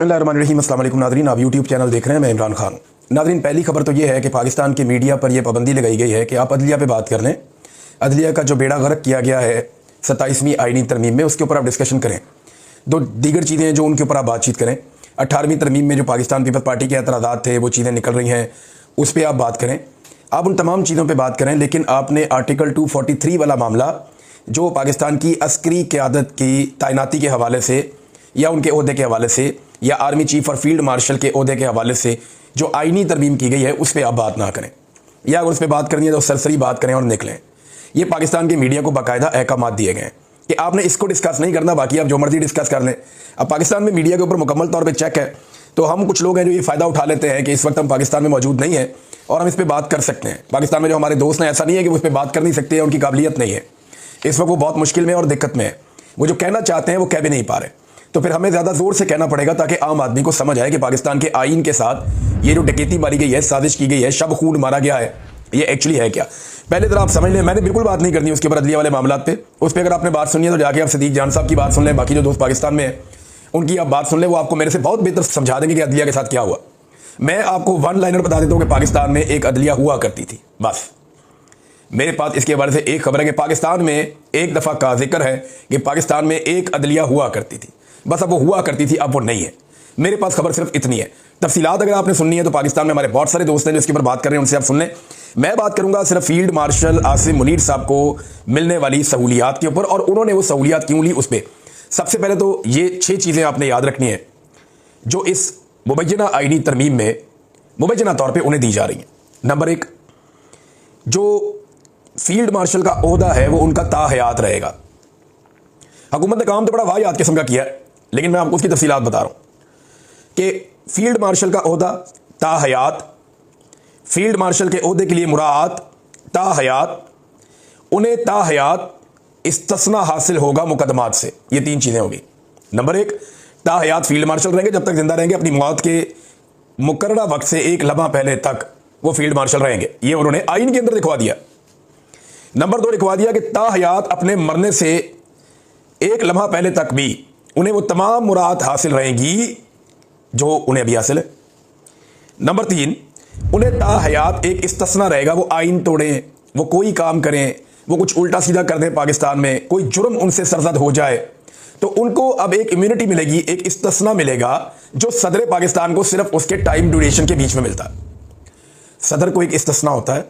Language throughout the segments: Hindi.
बिस्मिल्लाहिर्रहमानिर्रहीम। अस्सलाम वालेकुम नाज़रीन, आप यूट्यूब चैनल देख रहे हैं, मैं इमरान खान। नाज़रीन, पहली खबर तो ये है कि पाकिस्तान की मीडिया पर यह पाबंदी लगाई गई है कि आप अदलिया पे बात कर लें। अदलिया का जो बेड़ा गर्क किया गया है 27वीं आईनी तरमीम में, उसके ऊपर आप डिस्कशन करें। दो दीगर चीज़ें हैं जो उनके ऊपर आप बातचीत करें। 18वीं तरमीम में जो पाकिस्तान पीपल्स पार्टी के एतराज़ात थे, वो चीज़ें निकल रही हैं, उस पर आप बात करें। आप उन तमाम चीज़ों पर बात करें, लेकिन आपने आर्टिकल 243 वाला मामला जो पाकिस्तान की अस्करी क़यादत की तैनाती के हवाले से या उनके ओहदे के हवाले से या आर्मी चीफ और फील्ड मार्शल के ओहदे के हवाले से जो आईनी तरमीम की गई है, उस पर आप बात ना करें, या अगर उस पर बात करनी है तो सरसरी बात करें और निकलें। ये पाकिस्तान की मीडिया को बाकायदा अहकामात दिए गए हैं कि आपने इसको डिस्कस नहीं करना, बाकी आप जो मर्जी डिस्कस कर लें। अब पाकिस्तान में मीडिया के ऊपर मुकम्मल तौर पर चेक है, तो हम कुछ लोग हैं जो ये फ़ायदा उठा लेते हैं कि इस वक्त हम पाकिस्तान में मौजूद नहीं है और हम इस पर बात कर सकते हैं। पाकिस्तान में जो हमारे दोस्त हैं, ऐसा नहीं है कि वो उस पर बात कर नहीं सकते हैं, उनकी काबिलियत नहीं है। इस वक्त वो बहुत मुश्किल में और दिक्कत में है, वो जो कहना चाहते हैं वो कह भी नहीं पा रहे। तो फिर हमें ज़्यादा ज़ोर से कहना पड़ेगा ताकि आम आदमी को समझ आए कि पाकिस्तान के आइन के साथ ये जो डकैती मारी गई है, साजिश की गई है, शब खून मारा गया है, ये एक्चुअली है क्या। पहले तरह आप समझ लें, मैंने बिल्कुल बात नहीं करनी उसके ऊपर, अदलिया वाले मामला पे। उस पर अगर आपने बात सुनी है तो जाके आप सदीक जान साहब की बात सुन लें, बाकी जो दोस्त पाकिस्तान में हैं उनकी आप बात सुन लें, वो आपको मेरे से बहुत बेहतर समझा देंगे कि अदलिया के साथ क्या हुआ। मैं आपको वन लाइनर बता देता हूँ कि पाकिस्तान में एक अदलिया हुआ करती थी, बस। मेरे पास इसके बारे से एक खबर है कि पाकिस्तान में एक दफ़ा का जिक्र है कि पाकिस्तान में एक अदलिया हुआ करती थी, बस। अब वो हुआ करती थी, अब वो नहीं है। मेरे पास खबर सिर्फ इतनी है। तफसीलात अगर आपने सुननी है तो पाकिस्तान में हमारे बहुत सारे दोस्त हैं जो इसके ऊपर बात कर रहे हैं, उनसे आप सुन लें। मैं बात करूंगा सिर्फ फील्ड मार्शल आसिम मुनीर साहब को मिलने वाली सहूलियात के ऊपर, और उन्होंने वो सहूलियात क्यों ली उस पर। सबसे पहले तो ये 6 चीज़ें आपने याद रखनी है जो इस मुबैना आईनी तरमीम में मुबैना तौर पर उन्हें दी जा रही हैं। नंबर 1, जो फील्ड मार्शल का ओहदा है वो उनका ताहयात रहेगा। हुकूमत ने काम तो बड़ा वाहियात किस्म का किया है, लेकिन मैं आपको उसकी तफसीलात बता रहा हूं कि फील्ड मार्शल का ओहदा ताहयात, फील्ड मार्शल के ओहदे के लिए मुराद ताहयात, उन्हें ताहयात इस्तिस्ना हासिल होगा मुकदमात से। ये 3 चीज़ें होगी। नंबर 1, ताहयात फील्ड मार्शल रहेंगे, जब तक जिंदा रहेंगे, अपनी मौत के मुकर्ररा वक्त से एक लम्हा पहले तक वो फील्ड मार्शल रहेंगे। ये उन्होंने आइन के अंदर लिखवा दिया। नंबर 2 लिखवा दिया कि ताहयात अपने मरने से एक लम्हा पहले तक भी उन्हें वो तमाम मुराद हासिल रहेंगी जो उन्हें अभी हासिल है। नंबर 3, उन्हें ताहयात एक इस्तिस्ना रहेगा, वो आइन तोड़ें, वो कोई काम करें, वो कुछ उल्टा सीधा कर दें, पाकिस्तान में कोई जुर्म उनसे सरजद हो जाए तो उनको अब एक इम्यूनिटी मिलेगी, एक इस्तिस्ना मिलेगा जो सदर पाकिस्तान को सिर्फ उसके टाइम ड्यूरेशन के बीच में मिलता है। सदर को एक इस्तिस्ना होता है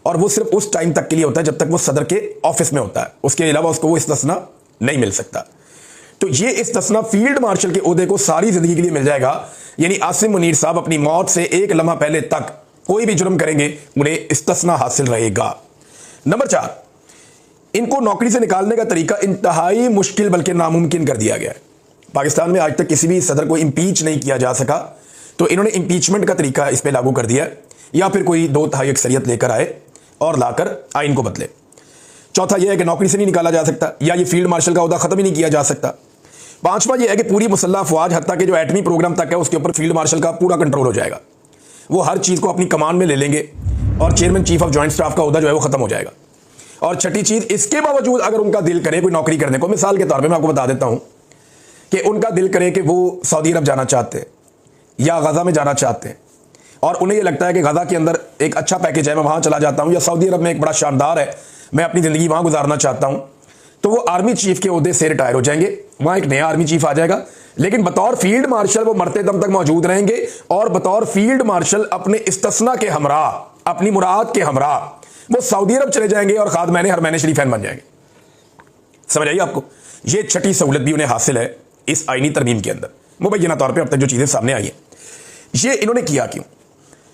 और वो सिर्फ उस टाइम तक के लिए होता है जब तक वो सदर के ऑफिस में होता है, उसके अलावा उसको वो इस्तिस्ना नहीं मिल सकता। तो ये इस्तिस्ना फील्ड मार्शल के ओहदे को सारी जिंदगी के लिए मिल जाएगा। यानी आसिम मुनीर साहब अपनी मौत से एक लम्हा पहले तक कोई भी जुर्म करेंगे, उन्हें इस्तिस्ना हासिल रहेगा। नंबर 4, इनको नौकरी से निकालने का तरीका इंतहाई मुश्किल बल्कि नामुमकिन कर दिया गया है। पाकिस्तान में आज तक किसी भी सदर को इम्पीच नहीं किया जा सका, तो इन्होंने इम्पीचमेंट का तरीका इस पर लागू कर दिया, या फिर कोई 2/3 अक्सरियत लेकर आए और लाकर आइन को बदले। चौथा यह है कि नौकरी से नहीं निकाला जा सकता, या ये फील्ड मार्शल का ओहदा खत्म ही नहीं किया जा सकता। 5वां यह है कि पूरी मुसल्लह अफवाज हत्ता के जो एटमी प्रोग्राम तक है उसके ऊपर फील्ड मार्शल का पूरा कंट्रोल हो जाएगा। वो हर चीज़ को अपनी कमान में ले लेंगे और chairman chief of joint staff का ओहदा जो है वो खत्म हो जाएगा। और छठी चीज़, इसके बावजूद अगर उनका दिल करे कोई नौकरी करने को, मिसाल के तौर पर मैं आपको बता देता हूँ कि उनका दिल करे कि वो सऊदी अरब जाना चाहते हैं या गजा में जाना चाहते हैं, और उन्हें यह लगता है कि गजा के अंदर एक अच्छा पैकेज है, मैं वहाँ चला जाता हूँ, या सऊदी अरब में एक बड़ा शानदार है, मैं अपनी ज़िंदगी वहाँ गुजारना चाहता हूँ, तो वो आर्मी चीफ के ओहदे से रिटायर हो जाएंगे, वहाँ एक नया आर्मी चीफ आ जाएगा, लेकिन बतौर फील्ड मार्शल वो मरते दम तक मौजूद रहेंगे, और बतौर फील्ड मार्शल अपने इस्तिस्ना के हमरा, अपनी मुराद के हमरा वो सऊदी अरब चले जाएंगे और खादमैन हरमैन शरीफैन बन जाएंगे। समझ आइए आपको, ये छठी सहूलत भी उन्हें हासिल है इस आईनी तरमीम के अंदर, मुबैना तौर पर अब तक जो चीज़ें सामने आई हैं। ये इन्होंने किया क्यों?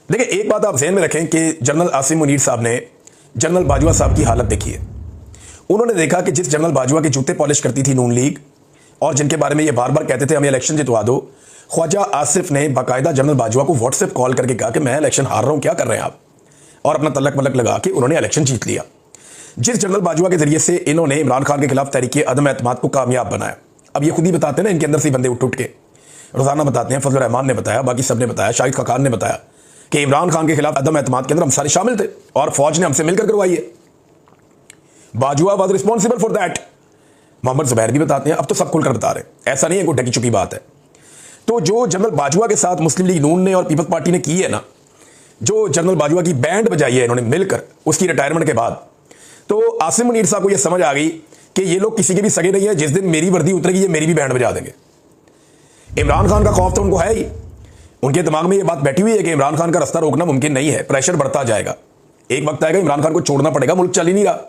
देखिए, एक बात आप ज़हन में रखें कि जनरल आसिम मुनीर साहब ने जनरल बाजवा साहब की हालत देखी है। उन्होंने देखा कि जिस जनरल बाजवा के जूते पॉलिश करती थी नून लीग, और जिनके बारे में ये बार बार कहते थे हमें इलेक्शन जितवा दो, ख्वाजा आसिफ ने बाकायदा जनरल बाजवा को व्हाट्सएप कॉल करके कहा कि मैं इलेक्शन हार रहा हूँ, क्या कर रहे हैं आप, और अपना तलक मलक लगा के उन्होंने इलेक्शन जीत लिया। जिस जनरल बाजवा के जरिए से इन्होंने इमरान खान के खिलाफ तहरीक अदम एतमाद को कामयाब बनाया। अब ये खुद ही बताते हैं ना, इनके अंदर से बंदे उठ के रोजाना बताते हैं, फजल रहमान ने बताया, बाकी सब ने बताया, शाहिद खाकान ने बताया कि इमरान खान के खिलाफ अदम एतमाद के अंदर हम सारे शामिल थे और फौज ने हमसे मिलकर करवाई है। Bajwa was responsible for that. Mohammad Zubair भी बताते हैं, अब तो सब खुलकर बता रहे हैं, ऐसा नहीं है कोई ढकी चुकी बात है। तो जो जनरल बाजवा के साथ मुस्लिम लीग नून ने और पीपल्स पार्टी ने की है ना, जो जनरल बाजवा की बैंड बजाई है इन्होंने मिलकर उसकी रिटायरमेंट के बाद, तो आसिम मुनीर साहब को यह समझ आ गई कि ये लोग किसी के भी सगे नहीं है, जिस दिन मेरी वर्दी उतरेगी ये मेरी भी बैंड बजा देंगे। इमरान खान का खौफ तो उनको है ही, उनके दिमाग में ये बात बैठी हुई है कि इमरान खान का रास्ता रोकना मुमकिन नहीं है, प्रेशर बढ़ता जाएगा, एक वक्त आएगा इमरान खान को छोड़ना पड़ेगा, मुल्क चल ही नहीं रहा।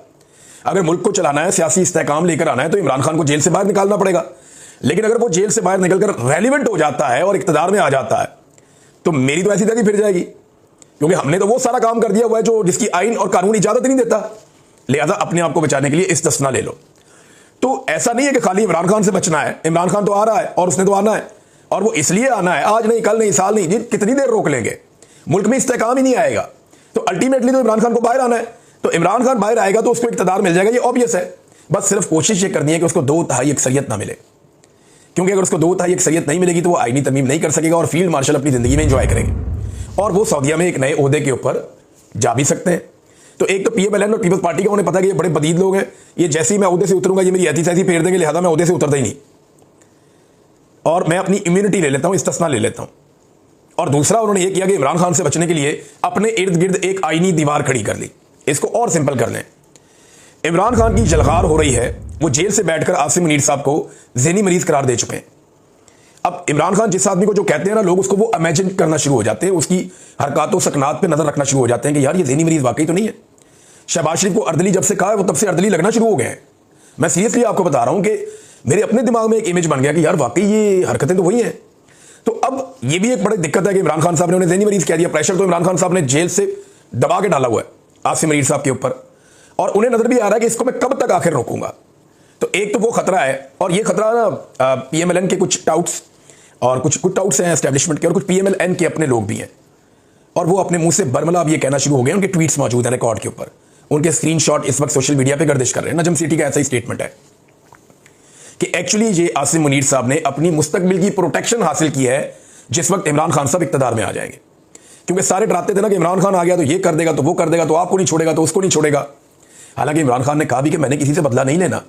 अगर मुल्क को चलाना है, सियासी इस्तेहकाम लेकर आना है, तो इमरान खान को जेल से बाहर निकालना पड़ेगा। लेकिन अगर वो जेल से बाहर निकलकर रेलिवेंट हो जाता है और इक्तदार में आ जाता है, तो मेरी तो ऐसी तैसी फिर जाएगी, क्योंकि हमने तो वो सारा काम कर दिया हुआ है जो जिसकी आइन और कानून इजाजत नहीं देता। लिहाजा अपने आप को बचाने के लिए इस्तिस्ना ले लो। तो ऐसा नहीं है कि खाली इमरान खान से बचना है, इमरान खान तो आ रहा है और उसने तो आना है, और वो इसलिए आना है, आज नहीं, कल नहीं, साल नहीं, जी कितनी देर रोक लेंगे, मुल्क में इस्तेहकाम ही नहीं आएगा। तो अल्टीमेटली तो इमरान खान को बाहर आना है, तो इमरान खान बाहर आएगा तो उसको इक्तदार मिल जाएगा, ये ऑब्वियस है। बस सिर्फ कोशिश ये करनी है कि उसको 2/3 अक्सरियत ना मिले, क्योंकि अगर उसको 2/3 अक्सरियत नहीं मिलेगी तो वो आईनी तरमीम नहीं कर सकेगा और फील्ड मार्शल अपनी जिंदगी में एंजॉय करेंगे, और वो सऊदीया में एक नए ओहदे के ऊपर जा भी सकते हैं। तो एक तो PMLN और पीपल्स पार्टी का उन्हें पता है कि ये बड़े बदीद लोग हैं, ये जैसे ही मैं ओहदे से उतरूंगा ये मेरी ऐसी सैसी फेर देंगे, लिहाजा मैं ओहदे से उतरता ही नहीं, और मैं अपनी इम्यूनिटी ले लेता हूं, इस्तिस्ना ले लेता हूं। और दूसरा उन्होंने ये किया कि इमरान खान से बचने के लिए अपने इर्द गिर्द एक आईनी दीवार खड़ी कर ली। इसको और सिंपल कर लें, इमरान खान की जलगार हो रही है, वो जेल से बैठकर आसिम मुनीर साहब को ज़हनी मरीज करार दे चुके हैं। अब इमरान खान जिस आदमी को जो कहते हैं ना लोग, उसको वो इमेजिन करना शुरू हो जाते हैं, उसकी हरकतों सकनात पे नजर रखना शुरू हो जाते हैं कि यार ये ज़हनी मरीज वाकई तो नहीं है। शहबाज शरीफ को अर्दली जब से कहा है वो तब से अर्दली लगना शुरू हो गए हैं। मैं सीरियसली आपको बता रहा हूं कि मेरे अपने दिमाग में एक इमेज बन गया कि यार वाकई ये हरकतें तो वही हैं। तो अब ये भी एक बड़ी दिक्कत है कि इमरान खान साहब ने उन्हें ज़हनी मरीज कह दिया। प्रेशर तो इमरान खान साहब ने जेल से दबा के डाला हुआ है आसिम मुनीर साहब के ऊपर, और उन्हें नजर भी आ रहा है कि इसको मैं कब तक आखिर रोकूंगा। तो एक तो वो खतरा है, और ये खतरा ना PMLN के कुछ टाउट्स और कुछ टाउट्स हैं एस्टेब्लिशमेंट के, और कुछ PMLN के अपने लोग भी हैं, और वो अपने मुंह से बरमला अब ये कहना शुरू हो गए, उनके ट्वीट्स मौजूद हैं रिकॉर्ड के ऊपर, उनके स्क्रीनशॉट इस वक्त सोशल मीडिया पे गर्दिश कर रहे हैं। नजम सिटी का ऐसा ही स्टेटमेंट है कि एक्चुअली ये आसिम मुनीर साहब ने अपनी मुस्तकबिल की प्रोटेक्शन हासिल की है जिस वक्त इमरान खान साहब इक्तदार में आ जाएंगे, क्योंकि सारे डराते थे ना कि इमरान खान आ गया तो ये कर देगा, तो वो कर देगा, तो आपको नहीं छोड़ेगा, तो उसको नहीं छोड़ेगा। हालांकि इमरान खान ने कहा भी कि मैंने किसी से बदला नहीं लेना,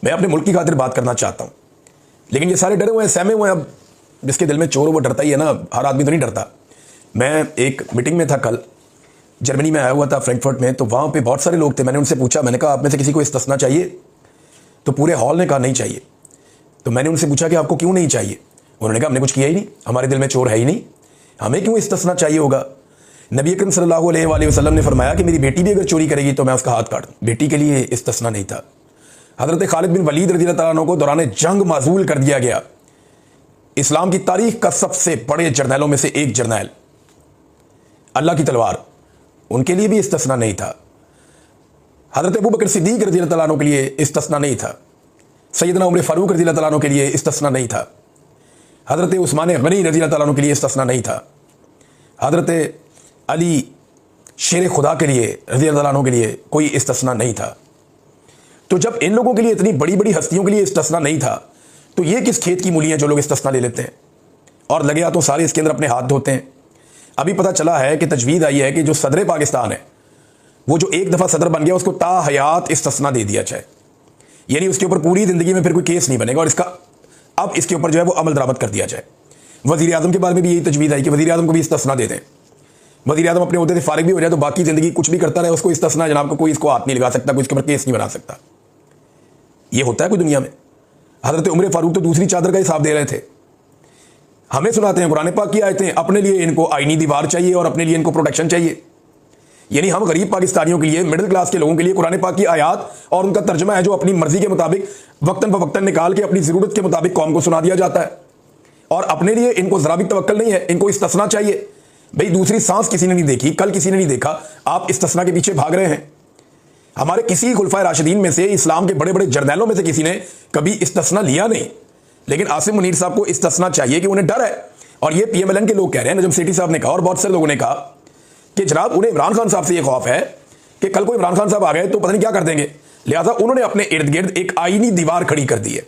मैं अपने मुल्क की खातिर बात करना चाहता हूं। लेकिन ये सारे डरे हुए हैं, सहमे हुए हैं। अब जिसके दिल में चोर हो वो डरता ही है ना, हर आदमी तो नहीं डरता। मैं एक मीटिंग में था कल, जर्मनी में आया हुआ था फ्रैंकफर्ट में, तो वहाँ पे बहुत सारे लोग थे। मैंने उनसे पूछा, मैंने कहा आप में से किसी को इस्तिस्ना चाहिए? तो पूरे हॉल ने कहा नहीं चाहिए। तो मैंने उनसे पूछा कि आपको क्यों नहीं चाहिए? उन्होंने कहा हमने कुछ किया ही नहीं, हमारे दिल में चोर है ही नहीं, हमें क्यों इस्तिस्ना चाहिए होगा? नबी अकरम सल्लल्लाहु अलैहि वसल्लम ने फरमाया कि मेरी बेटी भी अगर चोरी करेगी तो मैं उसका हाथ काट दूं। बेटी के लिए इस्तिस्ना नहीं था। हज़रत खालिद बिन वलीद रज़ी अल्लाह तआला अन्हु को दौरान जंग माजूल कर दिया गया। इस्लाम की तारीख का सबसे बड़े जर्नैलों में से एक जर्नैल, अल्लाह की तलवार, उनके लिए भी इस्तिस्ना नहीं था। हज़रत अबू बकर सिद्दीक रज़ी अल्लाह तआला अन्हु के लिए इस्तिस्ना नहीं था। सैयदना उमर फारूक रज़ी अल्लाह तआला अन्हु के लिए इस्तिस्ना नहीं था। हज़रत उस्मान गनी रज़ी अल्लाह तआला अन्हु के लिए इस्तिस्ना नहीं था। हज़रत अली शेर खुदा के लिए रज़ी अल्लाह तआला अन्हु के लिए कोई इस्तिस्ना नहीं था। तो जब इन लोगों के लिए, इतनी बड़ी बड़ी हस्तियों के लिए इस्तिस्ना नहीं था, तो ये किस खेत की मूली हैं जो लोग इस्तिस्ना ले लेते हैं और लगे हाथों सारे इसके अंदर अपने हाथ धोते हैं। अभी पता चला है कि तजवीज़ आई है कि जो सदर पाकिस्तान है, वो जो एक दफ़ा सदर बन गया उसको ता हयात इस्तिस्ना दे दिया जाए, यानी उसके ऊपर पूरी ज़िंदगी में फिर कोई केस नहीं बनेगा, और इसका अब इसके ऊपर जो है वो अमल दरामद कर दिया जाए। वज़ीर आज़म के बारे में भी यही तजवीज़ आई कि वज़ीर आज़म को भी इस्तिस्ना दे दें। वज़ीर आज़म अपने ओहदे से फारिग भी हो जाए तो बाकी ज़िंदगी कुछ भी करता रहे, उसको इस्तिस्ना जनाब को कोई इसको हाथ नहीं लगा सकता, कोई इसके ऊपर केस नहीं बना सकता। ये होता है कोई दुनिया में? हज़रत उमर फारूक तो दूसरी चादर का हिसाब दे रहे थे। हमें सुनाते हैं कुरान पाक की आयतें, अपने लिए इनको आईनी दीवार चाहिए और अपने लिए इनको प्रोटेक्शन चाहिए। यानी हम गरीब पाकिस्तानियों के लिए, मिडिल क्लास के लोगों के लिए कुरान पाक की आयात और उनका तर्जमा है जो अपनी मर्जी के मुताबिक वक्तन फवक्तन निकाल के अपनी ज़रूरत के मुताबिक कौम को सुना दिया जाता है, और अपने लिए इनको ज़रा भी तवक्कल नहीं है, इनको इस्तिस्ना चाहिए। भाई दूसरी सांस किसी ने नहीं देखी, कल किसी ने नहीं देखा, आप इस्तिस्ना के पीछे भाग रहे हैं। हमारे किसी खुलफाए राशिदीन में से, इस्लाम के बड़े बड़े जर्नैलों में से किसी ने कभी इस्तिस्ना लिया नहीं, लेकिन आसिम मुनीर साहब को इस्तिस्ना चाहिए कि उन्हें डर है। और ये PMLN के लोग कह रहे हैं, नजम सेठी साहब ने कहा और बहुत सारे लोगों ने कहा कि जनाब उन्हें इमरान खान साहब से यह खौफ है कि कल को इमरान खान साहब आ गए तो पता नहीं क्या कर देंगे, लिहाजा उन्होंने अपने इर्द गिर्द एक आईनी दीवार खड़ी कर दी है।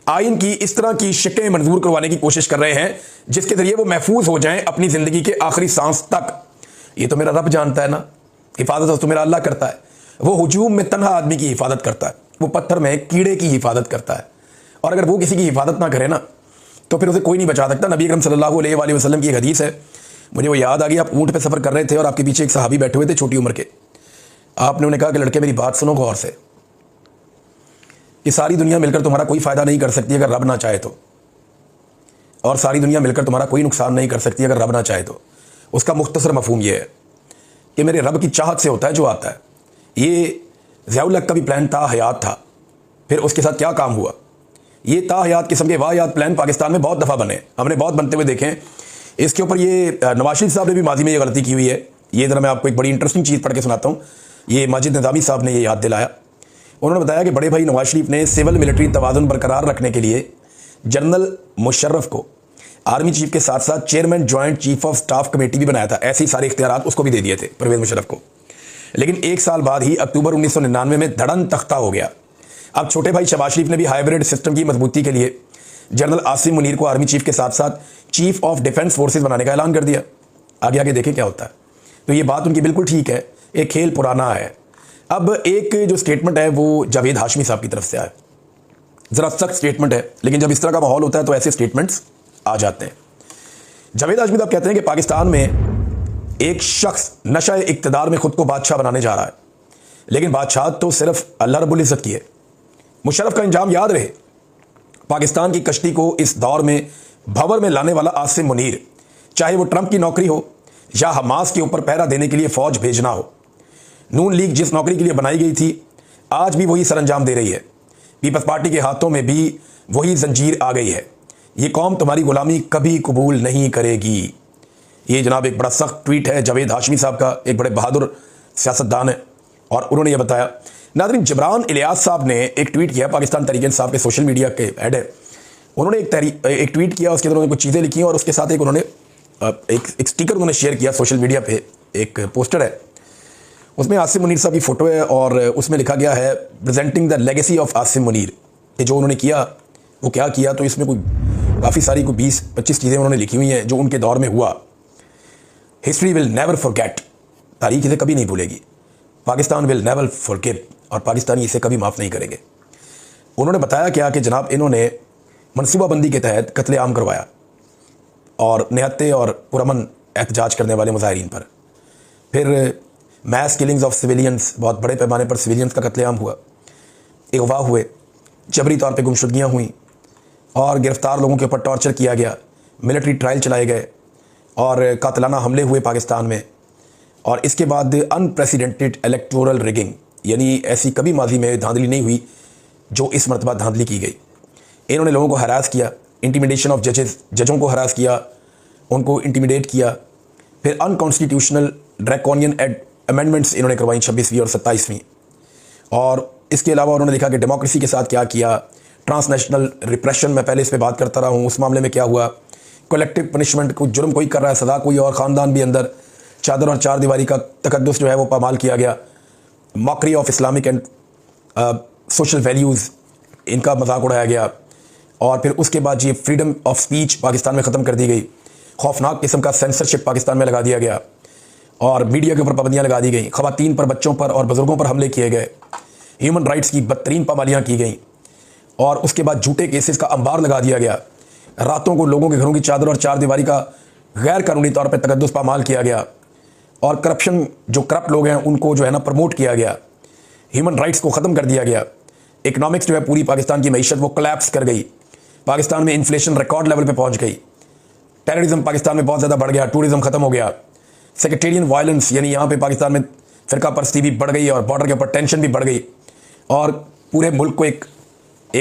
आइन की इस तरह की शिकें मंजूर करवाने की कोशिश कर रहे हैं जिसके जरिए वो महफूज हो जाएं अपनी जिंदगी के आखिरी सांस तक। ये तो मेरा रब जानता है ना, हिफाजत तो मेरा अल्लाह करता है। वो हुजूम में तन्हा आदमी की हिफाजत करता है, वो पत्थर में कीड़े की हिफाजत करता है, और अगर वो किसी की हिफाजत ना करे ना तो फिर उसे कोई नहीं बचा सकता। नबी अकरम सल्लल्लाहु अलैहि वसल्लम की एक हदीस है, मुझे वो याद आ गई। आप ऊँट पे सफ़र कर रहे थे और आपके पीछे एक सहाबी बैठे हुए थे छोटी उम्र के। आपने उन्हें कहा कि लड़के मेरी बात सुनो गौर से, कि सारी दुनिया मिलकर तुम्हारा कोई फ़ायदा नहीं कर सकती अगर रब ना चाहे तो, और सारी दुनिया मिलकर तुम्हारा कोई नुकसान नहीं कर सकती अगर रब ना चाहे तो। उसका मुख्तसर मफहूम यह है कि मेरे रब की चाहत से होता है जो आता है। ये ज़ियाउल हक का भी प्लान ता हयात था, फिर उसके साथ क्या काम हुआ। ये ता हयात किस्म के वाहियात प्लान पाकिस्तान में बहुत दफ़ा बने, हमने बहुत बनते हुए देखे हैं। इसके ऊपर ये नवाज शरीफ साहब ने भी माजी में ये गलती की हुई है। ये ज़रा मैं आपको एक बड़ी इंटरेस्टिंग चीज़ पढ़ के सुनाता हूँ। ये माजिद निज़ामी साहब ने ये याद दिलाया। उन्होंने बताया कि बड़े भाई नवाज शरीफ ने सिविल मिलिट्री तवाज़ुन बरकरार रखने के लिए जनरल मुशर्रफ को आर्मी चीफ के साथ साथ chairman joint chief of staff committee भी बनाया था। ऐसे ही सारे इख्तियारात उसको भी दे दिए थे, परवेज़ मुशर्रफ को। लेकिन एक साल बाद ही अक्टूबर 1999 में धड़न तख्ता हो गया। अब छोटे भाई शहबाज शरीफ ने भी हाइब्रिड सिस्टम की मजबूती के लिए जनरल आसिम मुनीर को आर्मी चीफ के साथ साथ चीफ ऑफ डिफेंस फोर्सेज बनाने का ऐलान कर दिया। आगे आगे देखें क्या होता है। तो ये बात उनकी बिल्कुल ठीक है, एक खेल पुराना है। अब एक जो स्टेटमेंट है वो जावेद हाशमी साहब की तरफ से आया, ज़रा सख्त स्टेटमेंट है, लेकिन जब इस तरह का माहौल होता है तो ऐसे स्टेटमेंट्स आ जाते हैं। जावेद हाशमी साहब कहते हैं कि पाकिस्तान में एक शख्स नशा इक़्तिदार में खुद को बादशाह बनाने जा रहा है, लेकिन बादशाह तो सिर्फ अल्लाह रब्बुल इज़्ज़त की है। मुशर्रफ का अंजाम याद रहे, पाकिस्तान की कश्ती को इस दौर में भंवर में लाने वाला आसिम मुनीर, चाहे वो ट्रंप की नौकरी हो या हमास के ऊपर पहरा देने के लिए फ़ौज भेजना हो। नून लीग जिस नौकरी के लिए बनाई गई थी आज भी वही सरअंजाम दे रही है। पीपल्स पार्टी के हाथों में भी वही जंजीर आ गई है। ये कौम तुम्हारी गुलामी कभी कबूल नहीं करेगी। ये जनाब एक बड़ा सख्त ट्वीट है जावेद हाशमी साहब का, एक बड़े बहादुर सियासतदान है, और उन्होंने ये बताया। नाज़रीन, जबरान इलियास साहब ने एक ट्वीट किया, पाकिस्तान तहरीक इंसाफ के सोशल मीडिया के हेड है। उन्होंने एक ट्वीट किया, उसके अंदर उन्होंने कुछ चीज़ें लिखी और उसके साथ एक स्टिकर उन्होंने शेयर किया सोशल मीडिया पे। एक पोस्टर है, उसमें आसिम मुनीर साहब की फ़ोटो है और उसमें लिखा गया है presenting the legacy of Asim Munir, कि जो उन्होंने किया वो क्या किया। तो इसमें कोई काफ़ी सारी कोई 20-25 चीज़ें उन्होंने लिखी हुई हैं जो उनके दौर में हुआ। हिस्ट्री विल नेवर फॉरगेट, तारीख इसे कभी नहीं भूलेगी। पाकिस्तान विल नेवर फॉरगिव, और पाकिस्तानी इसे कभी माफ़ नहीं करेंगे। उन्होंने बताया क्या कि जनाब इन्होंने मनसूबाबंदी के तहत कत्ले आम करवाया और निहत्ते और पुरअमन एहतजाज करने वाले मुजाहिरीन पर। फिर मैस किलिंग्स ऑफ सिविलियंस, बहुत बड़े पैमाने पर सिविलियंस का कत्लेआम हुआ, अगवा हुए, जबरी तौर पे गुमशुदगियाँ हुई और गिरफ्तार लोगों के ऊपर टॉर्चर किया गया, मिलिट्री ट्रायल चलाए गए और कातलाना हमले हुए पाकिस्तान में। और इसके बाद अनप्रेसिडेंटेड इलेक्टोरल रिगिंग, यानी ऐसी कभी माजी में धांधली नहीं हुई जो इस मरतबा धांधली की गई। इन्होंने लोगों को हरास किया, इंटिमिडेशन ऑफ जजों को हरास किया, उनको इंटिमिडेट किया। फिर अनकॉन्स्टिट्यूशनल ड्रैकोनियन अमेंडमेंट्स इन्होंने करवाई 26वीं और 27वीं। और इसके अलावा उन्होंने देखा कि डेमोक्रेसी के साथ क्या किया, ट्रांसनेशनल रिप्रेशन, मैं पहले इस पर बात करता रहा हूँ, उस मामले में क्या हुआ, कलेक्टिव पनिशमेंट, कोई जुर्म कोई कर रहा है सज़ा कोई और, ख़ानदान भी अंदर, चादर और चार दीवारी का तकद्दुस जो है वो पामाल किया गया, mockery of Islamic and social values, इनका मजाक उड़ाया गया। और फिर उसके बाद ये फ्रीडम ऑफ स्पीच पाकिस्तान में ख़त्म कर दी गई, खौफनाक किस्म का सेंसरशिप पाकिस्तान में लगा दिया गया और मीडिया के ऊपर पाबंदियाँ लगा दी गई, ख़वातीन पर, बच्चों पर और बुज़ुर्गों पर हमले किए गए, ह्यूमन राइट्स की बदतरीन पामालियाँ की गई और उसके बाद झूठे केसेस का अंबार लगा दिया गया। रातों को लोगों के घरों की चादर और चार दीवारी का गैर कानूनी तौर पर तकद्दुस पामाल किया गया और करप्शन, जो करप्ट लोग हैं उनको जो है ना प्रमोट किया गया, ह्यूमन राइट्स को ख़त्म कर दिया गया। इकनॉमिक्स जो है पूरी पाकिस्तान की मईशत वो कोलैप्स कर गई, पाकिस्तान में इन्फ्लेशन रिकॉर्ड लेवल पे पहुंच गई, टेररिज्म पाकिस्तान में बहुत ज़्यादा बढ़ गया, टूरिज्म ख़त्म हो गया, सेक्टेरियन वायलेंस यानी यहाँ पे पाकिस्तान में फ़िरका परस्ती भी बढ़ गई और बॉर्डर के ऊपर टेंशन भी बढ़ गई और पूरे मुल्क को एक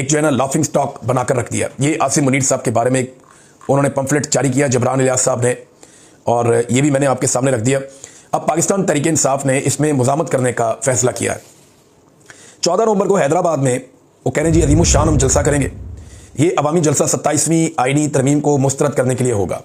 जो है ना लाफिंग स्टॉक बनाकर रख दिया। ये आसिम मुनीर साहब के बारे में उन्होंने पम्फलेट जारी किया जबरान इलियास साहब ने, और ये भी मैंने आपके सामने रख दिया। अब पाकिस्तान तहरीक इंसाफ ने इसमें मुज़ामत करने का फ़ैसला किया है। 14 नवंबर को हैदराबाद में वो कह रहे हैं जी अजीमुश शान हम जलसा करेंगे। ये अवामी जलसा 27वीं आईनी तरमीम को मुस्तरद करने के लिए होगा।